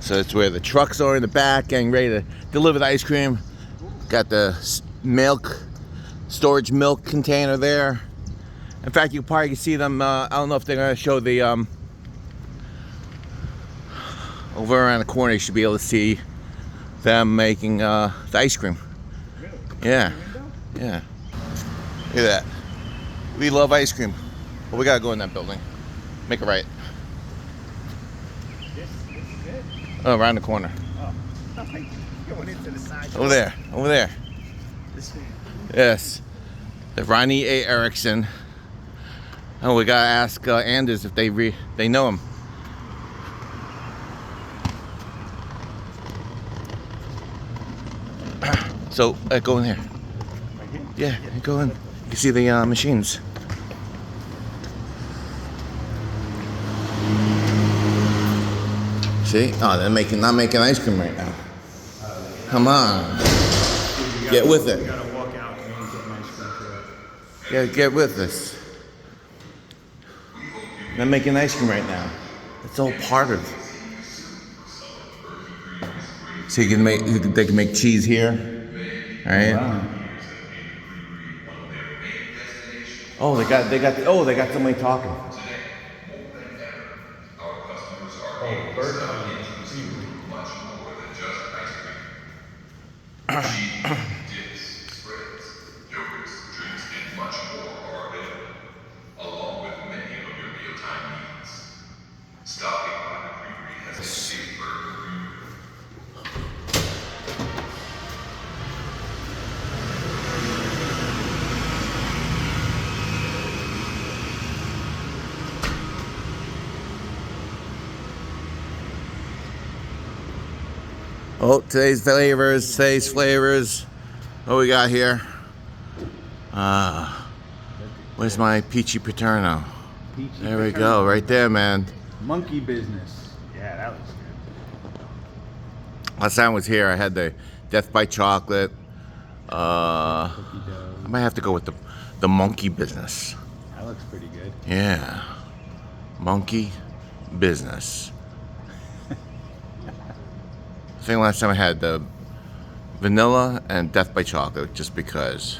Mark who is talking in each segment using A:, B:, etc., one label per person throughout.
A: So it's where the trucks are in the back, getting ready to deliver the ice cream. Got the storage milk container there. In fact, you probably can see them. I don't know if they're gonna show the over around the corner. You should be able to see them making the ice cream.
B: Really?
A: Yeah, yeah. Look at that. We love ice cream, but we gotta go in that building. Make it right.
B: This is it?
A: Oh, around the corner.
B: Oh, going into the side.
A: Over there, over there.
B: This way.
A: Yes, the Ronnie A. Erickson. Oh, we gotta ask Anders if they know him. So go in here.
B: Right here?
A: Yeah, go in. You can see the machines. See? Oh, they're not making ice cream right now. Come on. Get with it.
B: You gotta walk out and then get an ice cream for it.
A: Yeah, get with this. They're making ice cream right now. It's all part of it. So they can make cheese here. All right.
B: Wow.
A: Oh, they got somebody talking.
B: Oh, Berkey Creamery.
A: Oh, today's flavors. What we got here? Where's my peachy paterno? There we go, right there, man.
B: Monkey business. Yeah, that looks good.
A: Last time I was here, I had the Death by Chocolate.
B: Cookie dough.
A: I might have to go with the monkey business.
B: That looks pretty good.
A: Yeah, monkey business. I think last time I had the vanilla and Death by Chocolate, just because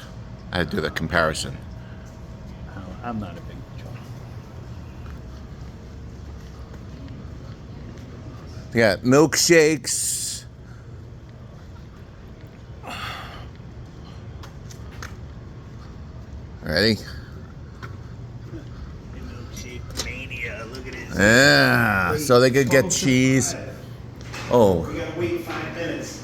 A: I had to do the comparison.
B: Oh, I'm not a big chocolate.
A: Yeah, milkshakes. Ready?
B: Milkshake mania. Look at this.
A: Yeah. So they could get cheese. Oh.
B: We gotta wait 5 minutes.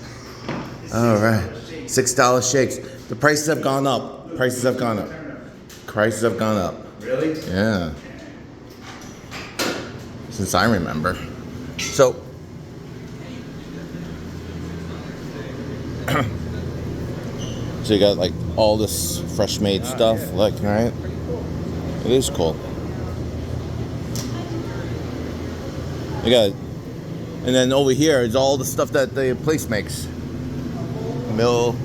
A: All right. $6 shakes. The prices have gone up. Prices have gone up. Prices have gone up.
B: Really?
A: Yeah. Since I remember. So. So you got like all this fresh made stuff,
B: yeah.
A: like, right? It is cool. You got, and then over here is all the stuff that the place makes. Milk.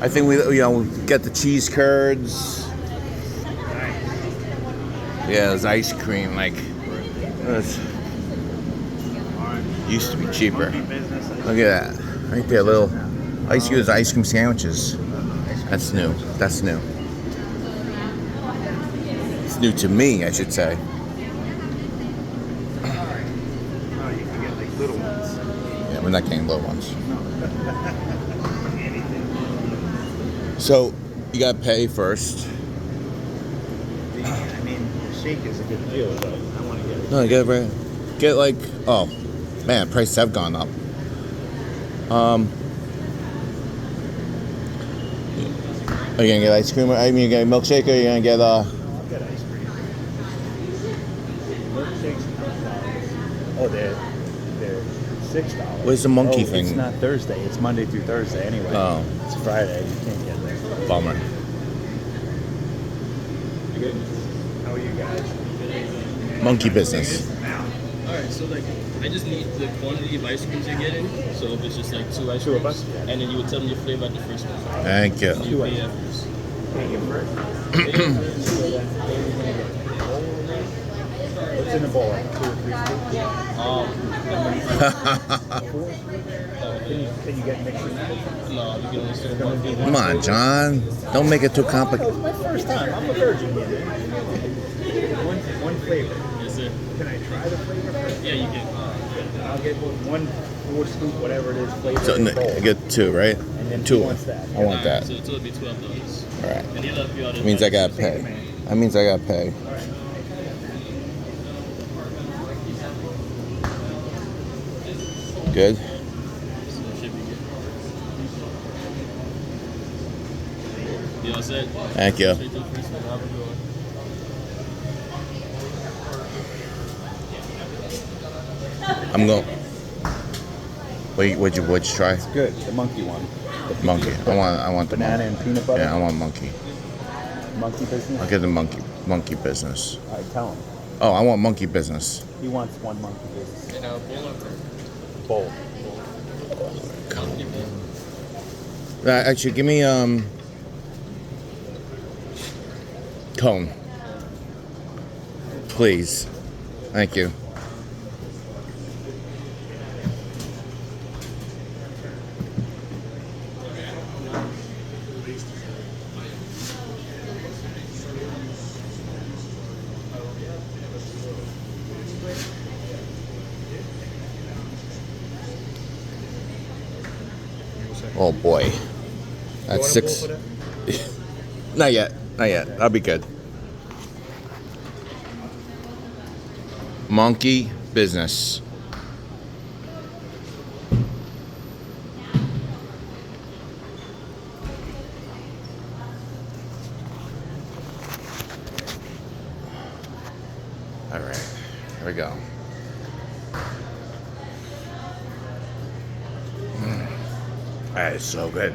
A: I think we get the cheese curds. Yeah, there's ice cream. Like, used to be cheaper. Look at that, right there, little. I used to use ice cream sandwiches. That's new. That's new. It's new to me, I should say.
B: Oh, you can get like little ones.
A: Yeah, we're not getting little ones. So, you gotta pay first.
B: I mean, the shake is a good deal, but I want to get it.
A: No, get like, oh, man, prices have gone up. Are you gonna get ice cream? I mean, you get a milkshake, or are you gonna get
B: I'll get ice cream. Milkshakes $12. Oh, they're $6.
A: Where's the monkey thing?
B: It's not Thursday. It's Monday through Thursday anyway.
A: Oh.
B: It's Friday. You can't get there.
A: Bummer.
B: Good. How are you guys?
A: Monkey business.
C: Alright, so like, I just need the quantity of ice creams you're getting. So if it's just like 2 ice
B: Two of
C: creams,
B: us? Yeah.
C: and then you would tell them your flavor at the first one.
A: Thank you.
C: You pay afterwards.
B: Take it first.
C: Pay afterwards.
B: What's in the bowl? Like 2 or 3 scoops? Can you get mixed?
C: No, you can only serve
B: Gonna
C: one.
B: be
A: Come on, John. Don't make it too
B: It's
A: complicated.
B: my first time. I'm a virgin here, man. One flavor.
C: That's it.
B: Can I try the flavor first?
C: Yeah, you can.
B: I'll get one 4 scoop, whatever it is, flavor.
A: So, I get 2, right?
B: And then
A: 2.
B: he wants that.
A: I want that.
C: So it'll be $12.
A: All right.
C: And he'll help you out.
A: That means I gotta pay. That means I gotta pay. Good.
C: So it should be good. You all set?
A: Thank you.
C: Straight to the first one. Have a good one.
A: I'm going. What'd you try?
B: Good. The monkey one.
A: Monkey. I want the
B: Banana
A: monkey.
B: and peanut butter.
A: Yeah, I want monkey.
B: Monkey business.
A: I'll get the monkey business.
B: All right, tell him.
A: Oh, I want monkey business.
B: He wants one monkey business.
C: And
B: Bowl.
A: Actually, give me cone, please. Thank you. Oh boy, that's 6. Not yet. Not yet. I'll be good. Monkey business. All right. Here we go. That is so good.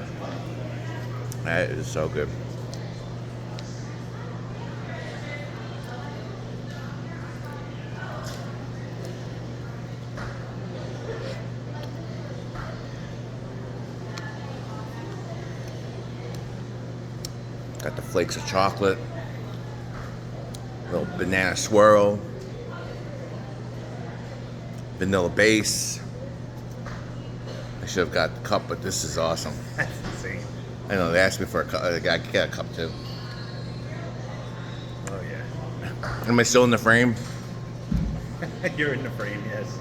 A: That is so good. Got the flakes of chocolate, little banana swirl, vanilla base. I should have got the cup, but this is awesome.
B: That's insane.
A: I know they asked me for a cup. I got a cup too.
B: Oh yeah.
A: Am I still in the frame?
B: You're in the frame, yes.